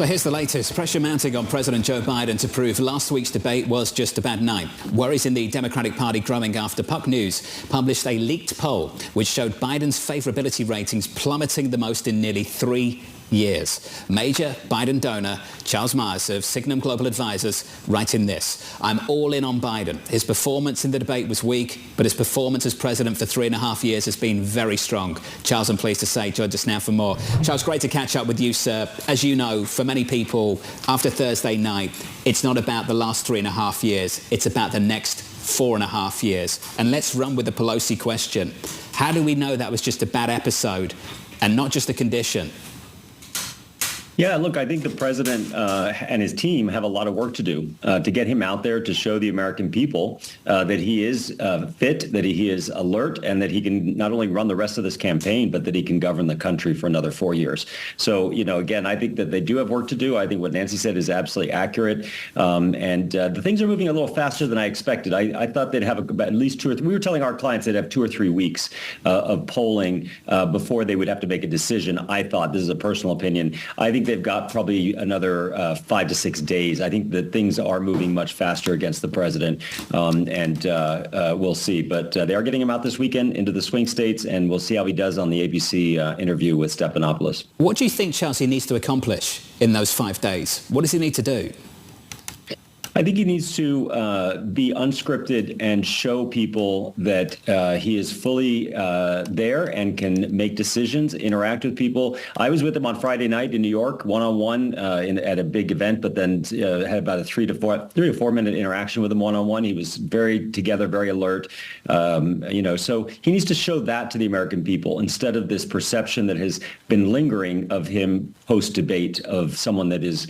So here's the latest. Pressure mounting on President Joe Biden to prove last week's debate was just a bad night. Worries in the Democratic Party growing after Puck News published a leaked poll which showed Biden's favorability ratings plummeting the most in nearly 3 years. Major Biden donor Charles Myers of Signum Global Advisors writing this: "I'm all in on Biden. His performance in the debate was weak, but his performance as president for 3.5 years has been very strong." Charles, I'm pleased to say, joins us now for more. Charles, great to catch up with you, sir. As you know, for many people, after Thursday night, it's not about the last 3.5 years. It's about the next 4.5 years. And let's run with the Pelosi question. How do we know that was just a bad episode and not just a condition? Yeah, look, I think the president and his team have a lot of work to do to get him out there to show the American people that he is fit, that he is alert, and that he can not only run the rest of this campaign, but that he can govern the country for another 4 years. So, again, I think that they do have work to do. I think what Nancy said is absolutely accurate. And the things are moving a little faster than I expected. I thought they'd have at least 2 or 3. We were telling our clients they'd have 2 or 3 weeks of polling before they would have to make a decision. I thought, this is a personal opinion, I think they've got probably another 5 to 6 days. I think that things are moving much faster against the president, and we'll see. But they are getting him out this weekend into the swing states, and we'll see how he does on the ABC interview with Stephanopoulos. What do you think Chelsea needs to accomplish in those 5 days? What does he need to do? I think he needs to be unscripted and show people that he is fully there and can make decisions, interact with people. I was with him on Friday night in New York, one-on-one at a big event, but then had about a 3 to 4 minute interaction with him one-on-one. He was very together, very alert. So he needs to show that to the American people instead of this perception that has been lingering of him post-debate of someone that is,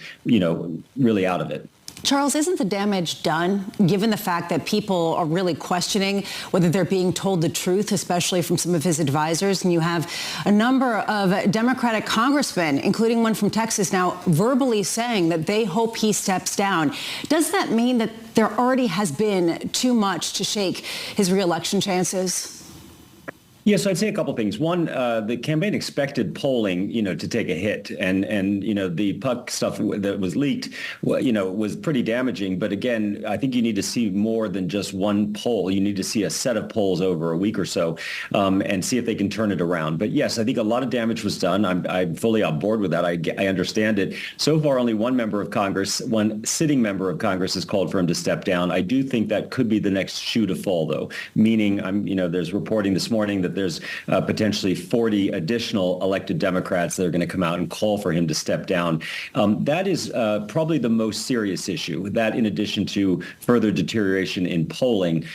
really out of it. Charles, isn't the damage done, given the fact that people are really questioning whether they're being told the truth, especially from some of his advisors? And you have a number of Democratic congressmen, including one from Texas, now verbally saying that they hope he steps down. Does that mean that there already has been too much to shake his reelection chances? Yes, I'd say a couple things. One, the campaign expected polling, to take a hit, and the Puck stuff that was leaked, was pretty damaging. But again, I think you need to see more than just one poll. You need to see a set of polls over a week or so, and see if they can turn it around. But yes, I think a lot of damage was done. I'm fully on board with that. I understand it. So far, only one sitting member of Congress has called for him to step down. I do think that could be the next shoe to fall, though. Meaning, there's reporting this morning that there's potentially 40 additional elected Democrats that are going to come out and call for him to step down. That is probably the most serious issue, that in addition to further deterioration in polling,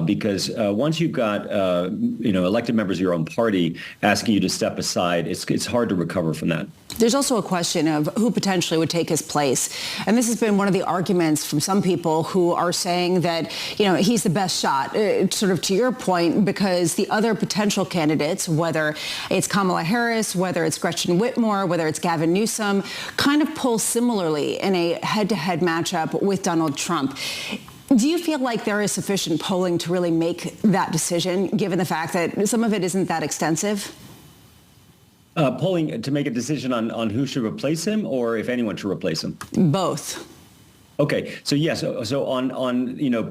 because once you've got elected members of your own party asking you to step aside, it's hard to recover from that. There's also a question of who potentially would take his place. And this has been one of the arguments from some people who are saying that, he's the best shot, sort of to your point, because the other potential candidates, whether it's Kamala Harris, whether it's Gretchen Whitmer, whether it's Gavin Newsom, kind of pull similarly in a head-to-head matchup with Donald Trump. Do you feel like there is sufficient polling to really make that decision, given the fact that some of it isn't that extensive? Polling to make a decision on who should replace him or if anyone should replace him? Both. Okay, so yes, so on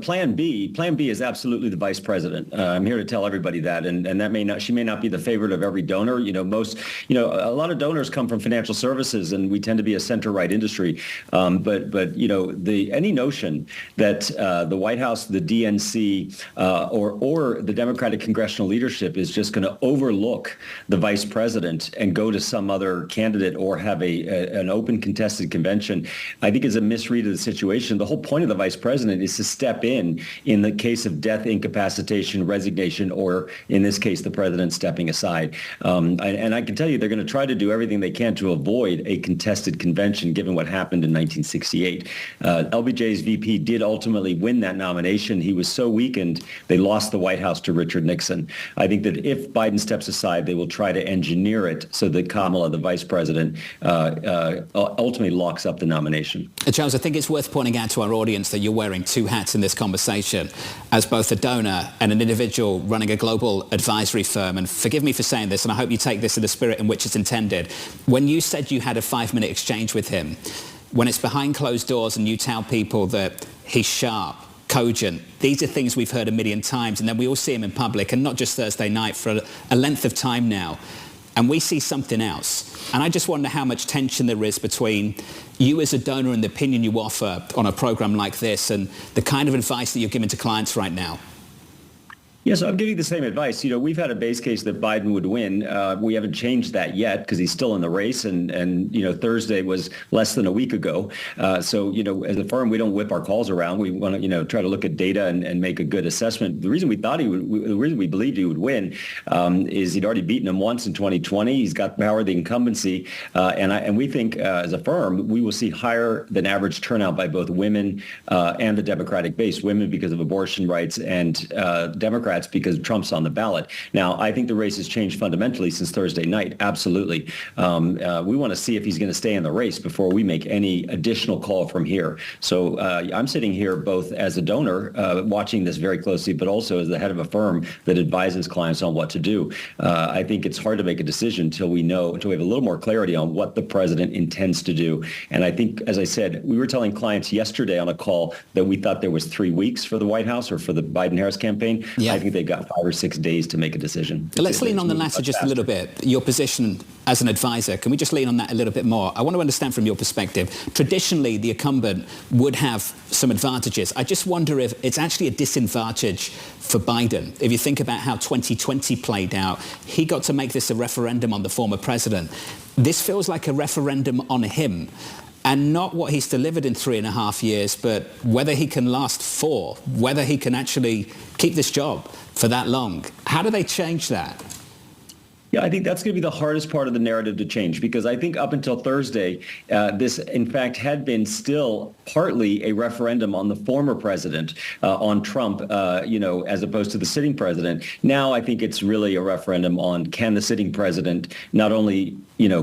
Plan B is absolutely the vice president. I'm here to tell everybody that, and that she may not be the favorite of every donor. A lot of donors come from financial services, and we tend to be a center-right industry. But any notion that the White House, the DNC, or the Democratic congressional leadership is just going to overlook the vice president and go to some other candidate or have an open contested convention, I think is a misread of the situation. The whole point of the vice president is to step in the case of death, incapacitation, resignation, or in this case, the president stepping aside. And I can tell you they're going to try to do everything they can to avoid a contested convention, given what happened in 1968. LBJ's VP did ultimately win that nomination. He was so weakened, they lost the White House to Richard Nixon. I think that if Biden steps aside, they will try to engineer it so that Kamala, the vice president, ultimately locks up the nomination. Charles, I think it's worth worth pointing out to our audience that you're wearing two hats in this conversation, as both a donor and an individual running a global advisory firm. And forgive me for saying this, and I hope you take this in the spirit in which it's intended. When you said you had a 5-minute exchange with him, when it's behind closed doors and you tell people that he's sharp, cogent, these are things we've heard a million times, and then we all see him in public, and not just Thursday night, for a length of time now, and we see something else. And I just wonder how much tension there is between you as a donor and the opinion you offer on a program like this and the kind of advice that you're giving to clients right now. Yes, I'm giving the same advice. We've had a base case that Biden would win. We haven't changed that yet because he's still in the race, and Thursday was less than a week ago. So as a firm, we don't whip our calls around. We want to try to look at data and make a good assessment. The reason we thought the reason we believed he would win is he'd already beaten him once in 2020. He's got power of the incumbency, and we think as a firm we will see higher than average turnout by both women and the Democratic base. Women because of abortion rights, and Democrats because Trump's on the ballot. Now, I think the race has changed fundamentally since Thursday night. Absolutely. We want to see if he's going to stay in the race before we make any additional call from here. So I'm sitting here both as a donor watching this very closely, but also as the head of a firm that advises clients on what to do. I think it's hard to make a decision until we have a little more clarity on what the president intends to do. And I think, as I said, we were telling clients yesterday on a call that we thought there was 3 weeks for the White House or for the Biden-Harris campaign. Yeah. I think they got 5 or 6 days to make a decision. Let's lean on the latter just a little bit. Your position as an advisor, can we just lean on that a little bit more? I want to understand from your perspective, traditionally the incumbent would have some advantages. I just wonder if it's actually a disadvantage for Biden. If you think about how 2020 played out, he got to make this a referendum on the former president. This feels like a referendum on him. And not what he's delivered in 3.5 years, but whether he can last 4, whether he can actually keep this job for that long. How do they change that? Yeah, I think that's going to be the hardest part of the narrative to change, because I think up until Thursday, this, in fact, had been still partly a referendum on the former president, on Trump, as opposed to the sitting president. Now I think it's really a referendum on, can the sitting president not only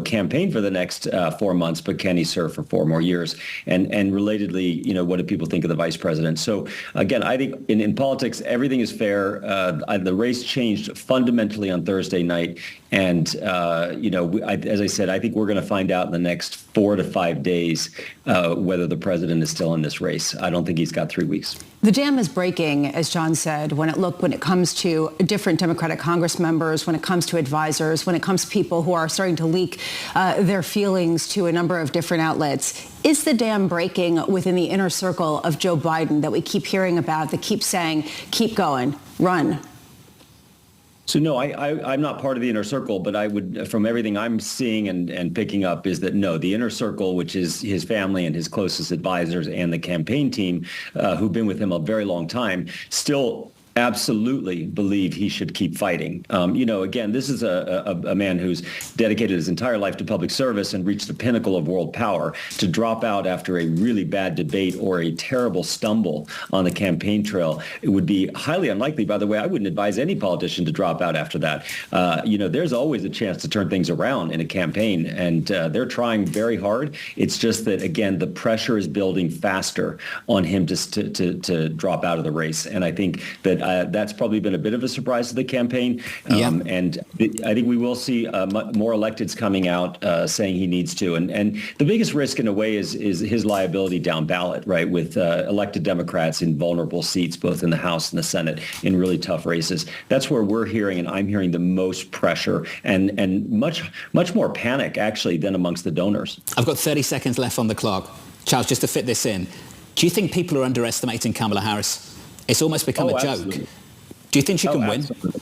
campaign for the next 4 months, but can he serve for 4 more years? And relatedly, what do people think of the vice president? So again, I think in politics, everything is fair. The race changed fundamentally on Thursday night. And, as I said, I think we're going to find out in the next 4 to 5 days whether the president is still in this race. I don't think he's got 3 weeks. The dam is breaking, as John said, when it comes to different Democratic Congress members, when it comes to advisors, when it comes to people who are starting to leak their feelings to a number of different outlets. Is the dam breaking within the inner circle of Joe Biden that we keep hearing about, that keep saying, keep going, run? So no, I'm not part of the inner circle, but I would, from everything I'm seeing and picking up, is that no, the inner circle, which is his family and his closest advisors and the campaign team who've been with him a very long time, still absolutely believe he should keep fighting. Again, this is a man who's dedicated his entire life to public service and reached the pinnacle of world power. To drop out after a really bad debate or a terrible stumble on the campaign trail, it would be highly unlikely. By the way, I wouldn't advise any politician to drop out after that. There's always a chance to turn things around in a campaign, and they're trying very hard. It's just that, again, the pressure is building faster on him to drop out of the race. And I think that that's probably been a bit of a surprise to the campaign. And I think we will see more electeds coming out saying he needs to. And the biggest risk in a way is his liability down ballot, right, with elected Democrats in vulnerable seats, both in the House and the Senate, in really tough races. That's where we're hearing, and I'm hearing, the most pressure and much more panic, actually, than amongst the donors. I've got 30 seconds left on the clock. Charles, just to fit this in, do you think people are underestimating Kamala Harris? It's almost become a joke. Absolutely. Do you think she can win? Absolutely.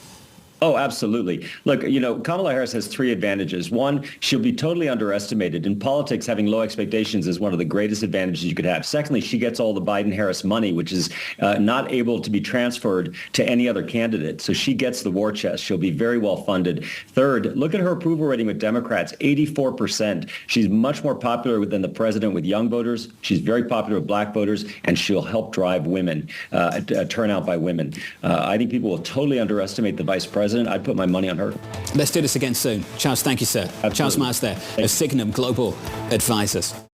Oh, absolutely. Look, Kamala Harris has 3 advantages. One, she'll be totally underestimated. In politics, having low expectations is one of the greatest advantages you could have. Secondly, she gets all the Biden-Harris money, which is not able to be transferred to any other candidate. So she gets the war chest. She'll be very well funded. Third, look at her approval rating with Democrats, 84%. She's much more popular than the president with young voters. She's very popular with black voters, and she'll help drive women, turnout by women. I think people will totally underestimate the vice president. I'd put my money on her. Let's do this again soon. Charles, thank you, sir. Absolutely. Charles Mars there of Signum Global Advisors.